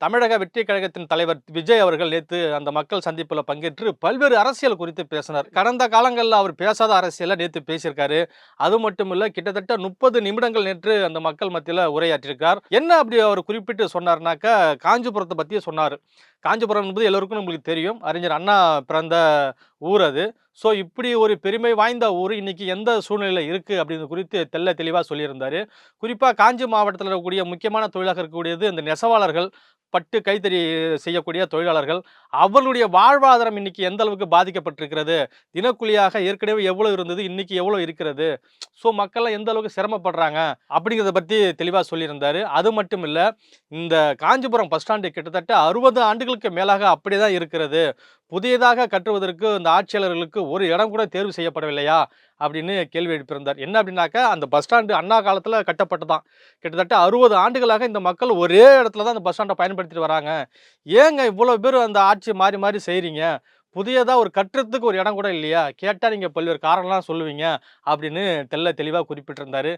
தமிழக வெற்றி கழகத்தின் தலைவர் விஜய் அவர்கள் நேத்து அந்த மக்கள் சந்திப்புல பங்கேற்று பல்வேறு அரசியல் குறித்து பேசினார். கடந்த காலங்கள்ல அவர் பேசாத அரசியல நேத்து பேசியிருக்காரு. அது மட்டும் இல்ல, கிட்டத்தட்ட 30 நிமிடங்கள் நேற்று அந்த மக்கள் மத்தியில உரையாற்றியிருக்கார். என்ன அப்படி அவர் குறிப்பிட்டு சொன்னார்னாக்க, காஞ்சிபுரத்த பத்தி சொன்னாரு. காஞ்சிபுரம் என்பது எல்லோருக்கும் நம்மளுக்கு தெரியும். அறிஞர் அண்ணா பிறந்த ஊர் அது. ஸோ இப்படி ஒரு பெருமை வாய்ந்த ஊர் இன்னைக்கு எந்த சூழ்நிலையில இருக்கு அப்படிங்கிறது குறித்து தெள்ள தெளிவா சொல்லியிருந்தாரு. குறிப்பா காஞ்சி மாவட்டத்தில இருக்கக்கூடிய முக்கியமான தொழிலாக இருக்கக்கூடியது இந்த நெசவாளர்கள், பட்டு கைத்தறி செய்யக்கூடிய தொழிலாளர்கள். அவர்களுடைய வாழ்வாதாரம் இன்னைக்கு எந்த அளவுக்கு பாதிக்கப்பட்டிருக்கிறது? தினக்கூலியாக ஏற்கனவே எவ்வளவு இருந்தது? இன்னைக்கு எவ்வளவு இருக்கிறது? ஸோ மக்கள்லாம் எந்த அளவுக்கு சிரமப்படுறாங்க? அப்படிங்கிறத பத்தி தெளிவா சொல்லியிருந்தாரு. அது மட்டும் இல்ல, இந்த காஞ்சிபுரம் பஸ் ஸ்டாண்டு கிட்டத்தட்ட 60 ஆண்டுகளுக்கு மேலாக அப்படியே தான் இருக்கிறது. புதியதாக கட்டுவதற்கு இந்த ஆட்சியாளர்களுக்கு ஒரு இடம் கூட தேர்வு செய்யப்படவில்லையா? அப்படின்னு கேள்வி எழுப்பியிருந்தார். என்ன அப்படின்னாக்கா, அந்த பஸ் ஸ்டாண்டு அண்ணா காலத்துல கட்டப்பட்டதாம். கிட்டத்தட்ட 60 ஆண்டுகளாக இந்த மக்கள் ஒரே இடத்துல தான் அந்த பஸ் ஸ்டாண்ட பயன்படுத்திட்டு வராங்க. ஏங்க இவ்வளோ பேர் அந்த ஆட்சி மாறி மாறி செய்றீங்க? புதியதா ஒரு கட்டுறதுக்கு ஒரு இடம் கூட இல்லையா? கேட்டா நீங்க பல்வேறு காரணம்லாம் சொல்லுவீங்க அப்படின்னு தெள்ள தெளிவா குறிப்பிட்டிருந்தாரு.